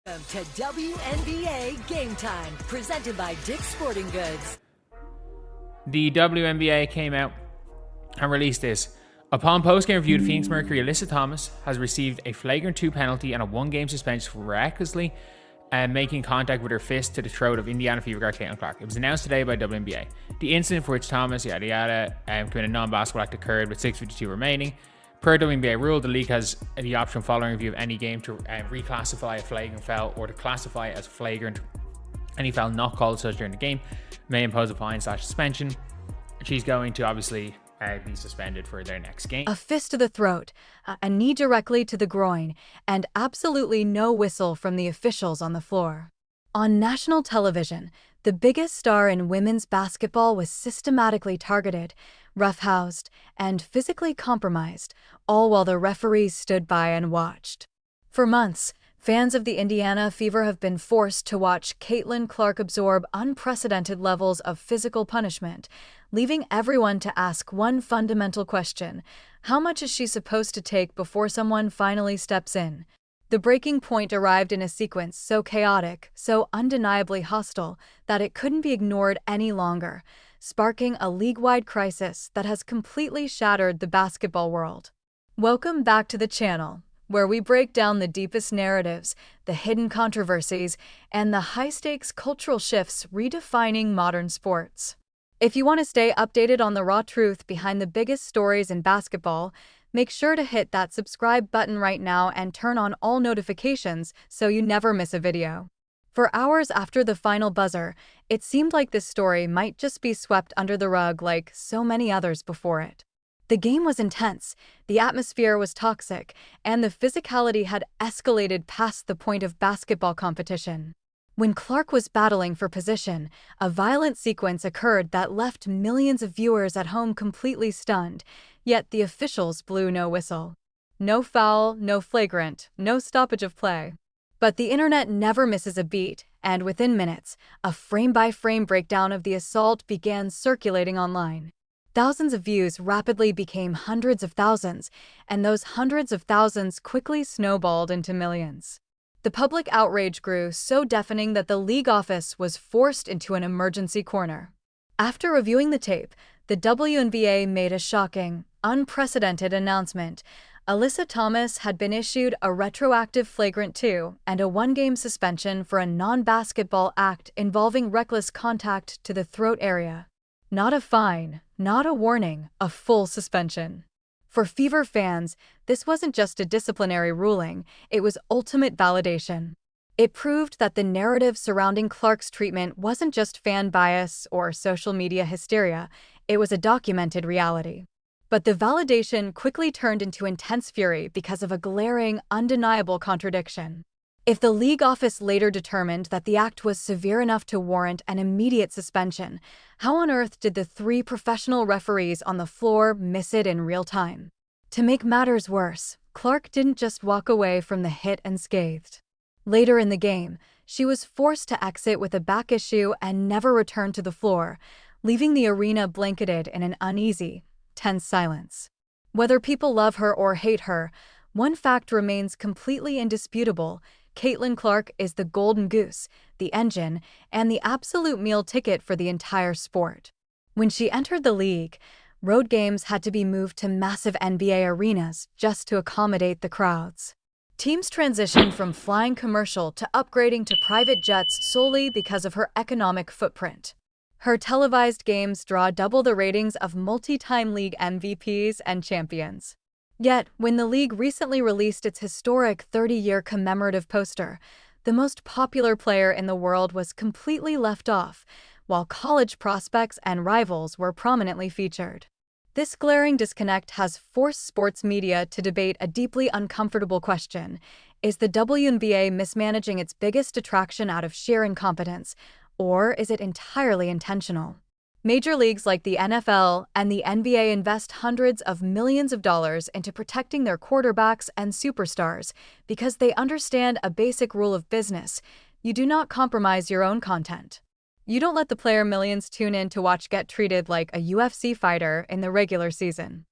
Welcome to WNBA Game Time, presented by Dick's Sporting Goods. The WNBA came out and released this. Upon post-game review, the Phoenix Mercury Alyssa Thomas has received a flagrant 2 penalty and a 1-game suspension for recklessly making contact with her fist to the throat of Indiana Fever guard Caitlin Clark. It was announced today by WNBA. The incident for which Thomas, committed a non-basketball act occurred with 6:52 remaining. Per WNBA rule, the league has the option following review of any game to reclassify a flagrant foul or to classify as flagrant any foul not called such during the game, may impose a fine/suspension. She's going to obviously be suspended for their next game. A fist to the throat, a knee directly to the groin, and absolutely no whistle from the officials on the floor. On national television, the biggest star in women's basketball was systematically targeted, roughhoused, and physically compromised, all while the referees stood by and watched. For months, fans of the Indiana Fever have been forced to watch Caitlin Clark absorb unprecedented levels of physical punishment, leaving everyone to ask one fundamental question: how much is she supposed to take before someone finally steps in? The breaking point arrived in a sequence so chaotic, so undeniably hostile, that it couldn't be ignored any longer, sparking a league-wide crisis that has completely shattered the basketball world. Welcome back to the channel, where we break down the deepest narratives, the hidden controversies, and the high-stakes cultural shifts redefining modern sports. If you want to stay updated on the raw truth behind the biggest stories in basketball, make sure to hit that subscribe button right now and turn on all notifications so you never miss a video. For hours after the final buzzer, it seemed like this story might just be swept under the rug like so many others before it. The game was intense, the atmosphere was toxic, and the physicality had escalated past the point of basketball competition. When Clark was battling for position, a violent sequence occurred that left millions of viewers at home completely stunned, yet the officials blew no whistle. No foul, no flagrant, no stoppage of play. But the internet never misses a beat, and within minutes, a frame-by-frame breakdown of the assault began circulating online. Thousands of views rapidly became hundreds of thousands, and those hundreds of thousands quickly snowballed into millions. The public outrage grew so deafening that the league office was forced into an emergency corner. After reviewing the tape, the WNBA made a shocking, unprecedented announcement. Alyssa Thomas had been issued a retroactive flagrant 2 and a 1-game suspension for a non-basketball act involving reckless contact to the throat area. Not a fine, not a warning, a full suspension. For Fever fans, this wasn't just a disciplinary ruling, it was ultimate validation. It proved that the narrative surrounding Clark's treatment wasn't just fan bias or social media hysteria, it was a documented reality. But the validation quickly turned into intense fury because of a glaring, undeniable contradiction. If the league office later determined that the act was severe enough to warrant an immediate suspension, how on earth did the 3 professional referees on the floor miss it in real time? To make matters worse, Clark didn't just walk away from the hit unscathed. Later in the game, she was forced to exit with a back issue and never return to the floor, leaving the arena blanketed in an uneasy, tense silence. Whether people love her or hate her, one fact remains completely indisputable: Caitlin Clark is the golden goose, the engine, and the absolute meal ticket for the entire sport. When she entered the league, road games had to be moved to massive NBA arenas just to accommodate the crowds. Teams transitioned from flying commercial to upgrading to private jets solely because of her economic footprint. Her televised games draw double the ratings of multi-time league MVPs and champions. Yet, when the league recently released its historic 30-year commemorative poster, the most popular player in the world was completely left off, while college prospects and rivals were prominently featured. This glaring disconnect has forced sports media to debate a deeply uncomfortable question: is the WNBA mismanaging its biggest attraction out of sheer incompetence, or is it entirely intentional? Major leagues like the NFL and the NBA invest hundreds of millions of dollars into protecting their quarterbacks and superstars because they understand a basic rule of business: you do not compromise your own content. You don't let the player millions tune in to watch get treated like a UFC fighter in the regular season.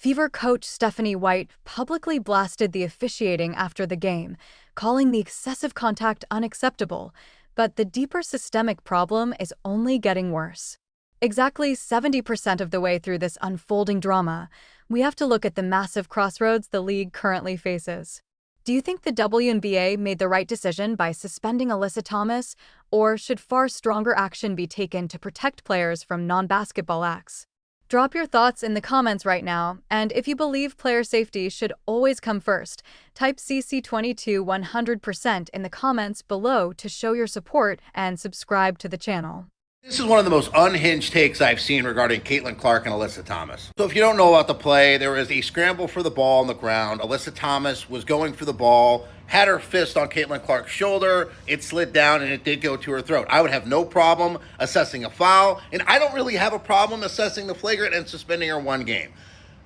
Fever coach Stephanie White publicly blasted the officiating after the game, calling the excessive contact unacceptable, but the deeper systemic problem is only getting worse. Exactly 70% of the way through this unfolding drama, we have to look at the massive crossroads the league currently faces. Do you think the WNBA made the right decision by suspending Alyssa Thomas, or should far stronger action be taken to protect players from non-basketball acts? Drop your thoughts in the comments right now, and if you believe player safety should always come first, type CC22 100% in the comments below to show your support and subscribe to the channel. This is one of the most unhinged takes I've seen regarding Caitlin Clark and Alyssa Thomas. So if you don't know about the play, there was a scramble for the ball on the ground. Alyssa Thomas was going for the ball, had her fist on Caitlin Clark's shoulder, it slid down, and it did go to her throat. I would have no problem assessing a foul, and I don't really have a problem assessing the flagrant and suspending her one game.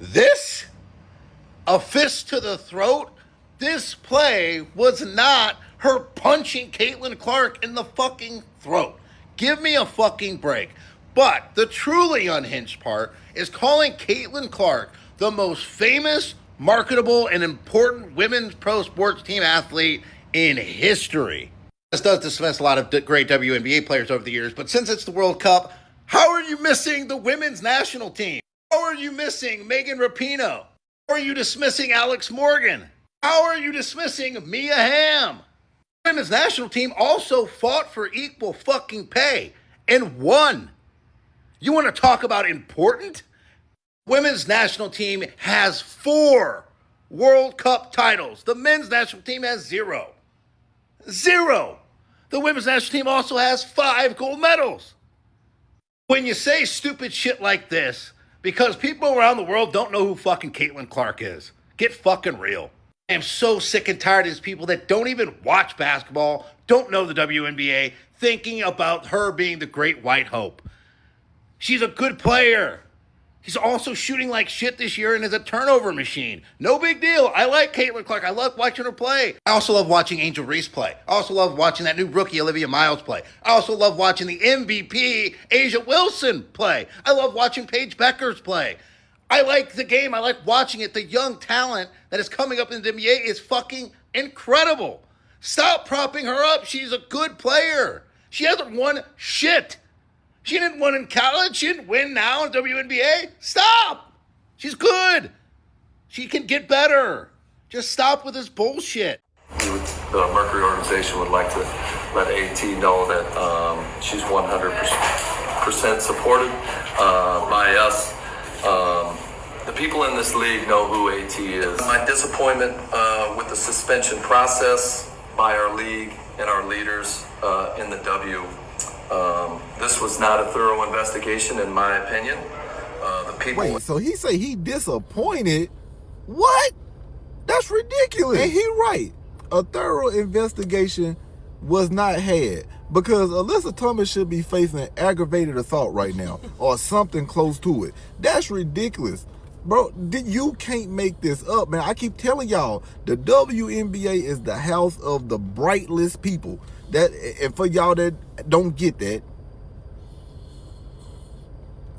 This, a fist to the throat, this play was not her punching Caitlin Clark in the fucking throat. Give me a fucking break. But the truly unhinged part is calling Caitlin Clark the most famous, marketable, and important women's pro sports team athlete in history. This does dismiss a lot of great WNBA players over the years, but since it's the World Cup, how are you missing the women's national team? How are you missing Megan Rapinoe? How are you dismissing Alex Morgan? How are you dismissing Mia Hamm? The women's national team also fought for equal fucking pay and won. You want to talk about important? Women's national team has 4 World Cup titles. The men's national team has 0. 0. The women's national team also has 5 gold medals. When you say stupid shit like this, because people around the world don't know who fucking Caitlin Clark is, get fucking real. I am so sick and tired of these people that don't even watch basketball, don't know the WNBA, thinking about her being the great white hope. She's a good player. She's also shooting like shit this year and is a turnover machine. No big deal. I like Caitlin Clark. I love watching her play. I also love watching Angel Reese play. I also love watching that new rookie Olivia Miles play. I also love watching the MVP Asia Wilson play. I love watching Paige Beckers play. I like the game. I like watching it. The young talent that is coming up in the NBA is fucking incredible. Stop propping her up. She's a good player. She hasn't won shit. She didn't win in college. She didn't win now in WNBA. Stop. She's good. She can get better. Just stop with this bullshit. The Mercury organization would like to let AT know that she's 100% supported by us. The people in this league know who AT is. My disappointment with the suspension process by our league and our leaders in the W. This was not a thorough investigation, in my opinion. The people. Wait, so he say he disappointed? What? That's ridiculous. And he right. A thorough investigation was not had because Alyssa Thomas should be facing aggravated assault right now or something close to it. That's ridiculous. Bro, you can't make this up, man. I keep telling y'all, the WNBA is the house of the brightless people. And for y'all that don't get that,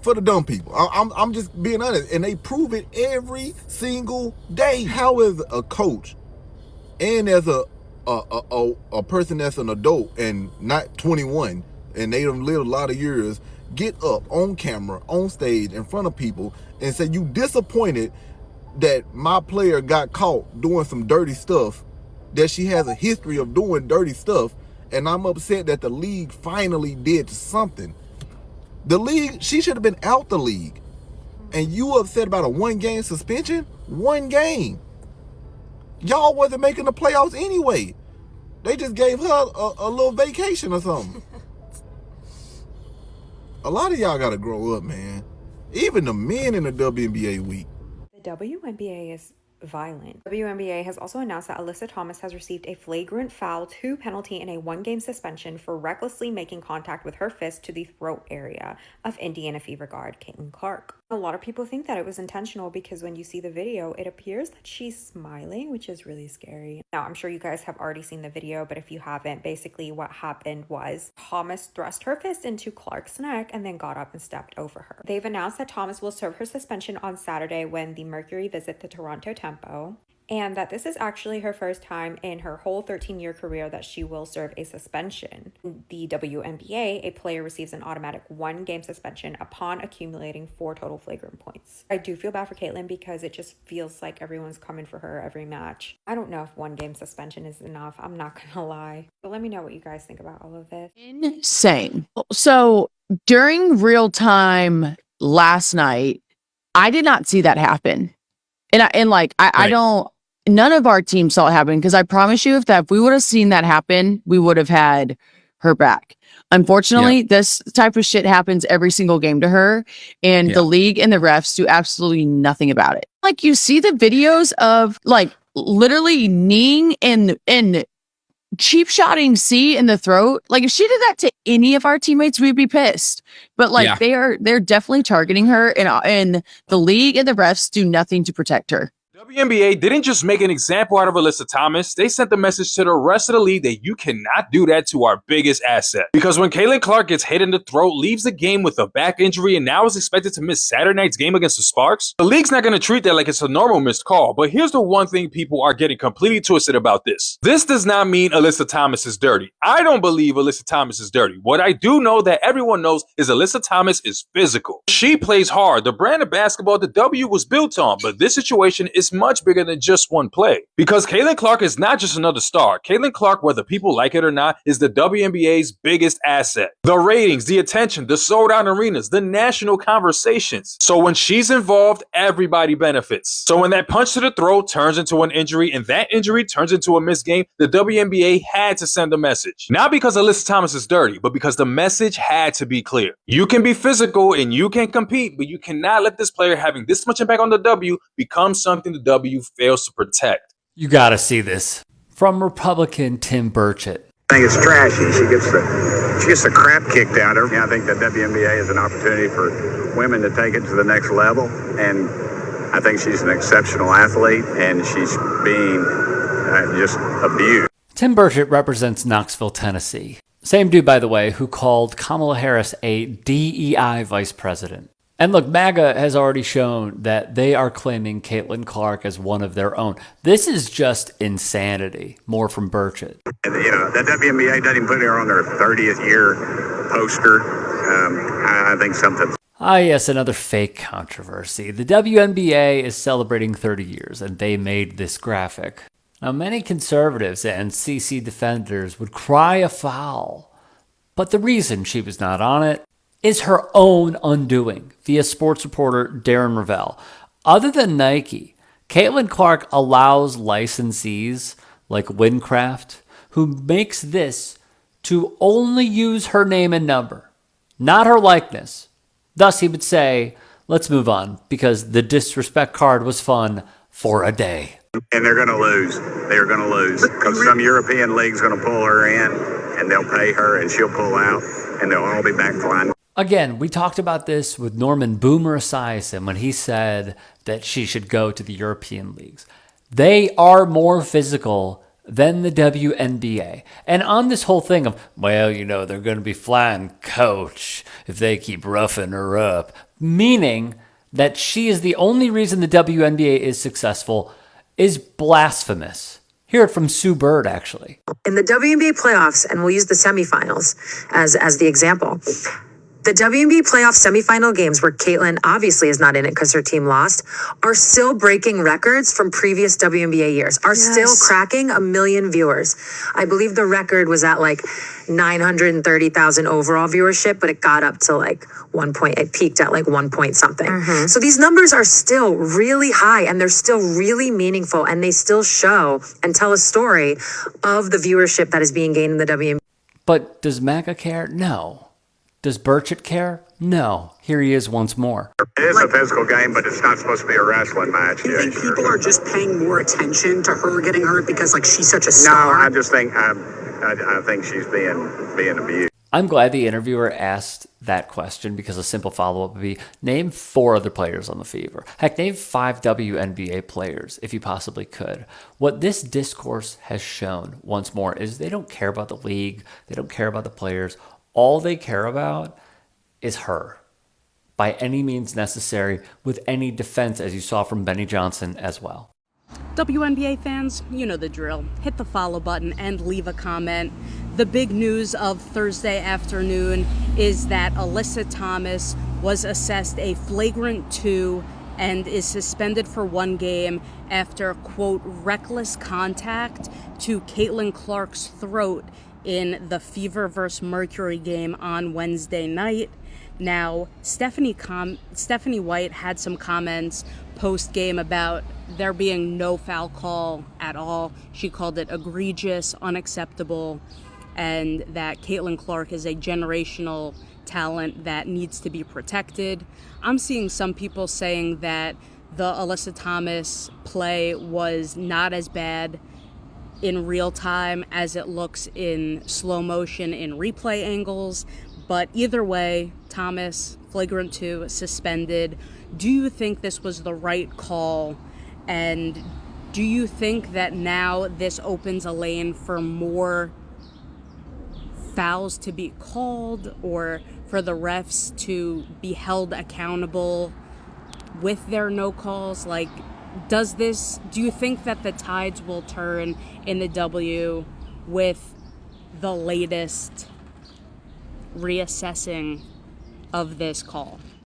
for the dumb people, I'm just being honest, and they prove it every single day. How is a coach and as a person that's an adult and not 21 and they don't live a lot of years, get up on camera, on stage, in front of people and say you disappointed that my player got caught doing some dirty stuff, that she has a history of doing dirty stuff, and I'm upset that the league finally did something. The league, she should have been out the league. And you upset about a 1-game suspension? 1 game. Y'all wasn't making the playoffs anyway. They just gave her a little vacation or something. A lot of y'all got to grow up, man. Even the men in the WNBA week. The WNBA is violent. WNBA has also announced that Alyssa Thomas has received a flagrant foul 2 penalty and a 1-game suspension for recklessly making contact with her fist to the throat area of Indiana Fever guard Caitlin Clark. A lot of people think that it was intentional because when you see the video, it appears that she's smiling, which is really scary. Now, I'm sure you guys have already seen the video, but if you haven't, basically what happened was Thomas thrust her fist into Clark's neck and then got up and stepped over her. They've announced that Thomas will serve her suspension on Saturday when the Mercury visit the Toronto Tempo, and that this is actually her first time in her whole 13-year career that she will serve a suspension. In the WNBA, a player receives an automatic 1-game suspension upon accumulating 4 total flagrant points. I do feel bad for Caitlin because it just feels like everyone's coming for her every match. I don't know if 1-game suspension is enough, I'm not gonna lie. But let me know what you guys think about all of this. Insane. So during real time last night, I did not see that happen. I don't, none of our team saw it happen because I promise you if we would have seen that happen, we would have had her back. Unfortunately, this type of shit happens every single game to her, and the league and the refs do absolutely nothing about it. Like, you see the videos of like literally kneeing and cheap shotting C in the throat. Like, if she did that to any of our teammates, we'd be pissed. But like they're definitely targeting her, and the league and the refs do nothing to protect her. WNBA didn't just make an example out of Alyssa Thomas, they sent the message to the rest of the league that you cannot do that to our biggest asset. Because when Caitlin Clark gets hit in the throat, leaves the game with a back injury, and now is expected to miss Saturday night's game against the Sparks, the league's not going to treat that like it's a normal missed call. But here's the one thing people are getting completely twisted about this. This does not mean Alyssa Thomas is dirty. I don't believe Alyssa Thomas is dirty. What I do know that everyone knows is Alyssa Thomas is physical. She plays hard. The brand of basketball the W was built on, but this situation is much bigger than just one play. Because Caitlin Clark is not just another star. Caitlin Clark, whether people like it or not, is the WNBA's biggest asset. The ratings, the attention, the sold-out arenas, the national conversations. So when she's involved, everybody benefits. So when that punch to the throat turns into an injury and that injury turns into a missed game, the WNBA had to send a message. Not because Alyssa Thomas is dirty, but because the message had to be clear. You can be physical and you can compete, but you cannot let this player having this much impact on the W become something the W fails to protect. You gotta see this. From Republican Tim Burchett. I think it's trashy. She gets the crap kicked out of her. I think the WNBA is an opportunity for women to take it to the next level, and I think she's an exceptional athlete, and she's being just abused. Tim Burchett represents Knoxville, Tennessee. Same dude, by the way, who called Kamala Harris a DEI vice president. And look, MAGA has already shown that they are claiming Caitlin Clark as one of their own. This is just insanity. More from Burchett. The WNBA doesn't put her on their 30th year poster. I think something. Ah, yes, another fake controversy. The WNBA is celebrating 30 years, and they made this graphic. Now, many conservatives and CC defenders would cry a foul, but the reason she was not on it is her own undoing, via sports reporter Darren Ravel. Other than Nike, Caitlin Clark allows licensees like Windcraft, who makes this, to only use her name and number, not her likeness. Thus, he would say, let's move on, because the disrespect card was fun for a day. And they're going to lose. They're going to lose, because some European league's going to pull her in, and they'll pay her, and she'll pull out, and they'll all be back flying. Again, we talked about this with Norman Boomer Esiason when he said that she should go to the European leagues. They are more physical than the WNBA. And on this whole thing of, well, they're going to be flying coach if they keep roughing her up, meaning that she is the only reason the WNBA is successful, is blasphemous. Hear it from Sue Bird, actually. In the WNBA playoffs, and we'll use the semifinals as the example, the WNBA playoff semifinal games where Caitlin obviously is not in it because her team lost are still breaking records from previous WNBA years, are still cracking 1 million viewers. I believe the record was at like 930,000 overall viewership, but it got up to like it peaked at like 1 point something. Mm-hmm. So these numbers are still really high, and they're still really meaningful, and they still show and tell a story of the viewership that is being gained in the WNBA. But does MAGA care? No. Does Burchett care? No. Here he is once more. It is a physical game, but it's not supposed to be a wrestling match. Do you think people are just paying more attention to her getting hurt because like she's such a star? No, I just think I think she's being abused. I'm glad the interviewer asked that question because a simple follow-up would be, name 4 other players on the Fever. Heck, name 5 WNBA players if you possibly could. What this discourse has shown once more is they don't care about the league. They don't care about the players. All they care about is her, by any means necessary, with any defense, as you saw from Benny Johnson as well. WNBA fans, you know the drill. Hit the follow button and leave a comment. The big news of Thursday afternoon is that Alyssa Thomas was assessed a flagrant 2 and is suspended for 1 game after, quote, reckless contact to Caitlin Clark's throat in the Fever vs. Mercury game on Wednesday night. Now, Stephanie White had some comments post-game about there being no foul call at all. She called it egregious, unacceptable, and that Caitlin Clark is a generational talent that needs to be protected. I'm seeing some people saying that the Alyssa Thomas play was not as bad in real time as it looks in slow motion in replay angles. But either way, Thomas, flagrant 2, suspended. Do you think this was the right call? And do you think that now this opens a lane for more fouls to be called or for the refs to be held accountable with their no calls? Like, do you think that the tides will turn in the W with the latest reassessing of this call?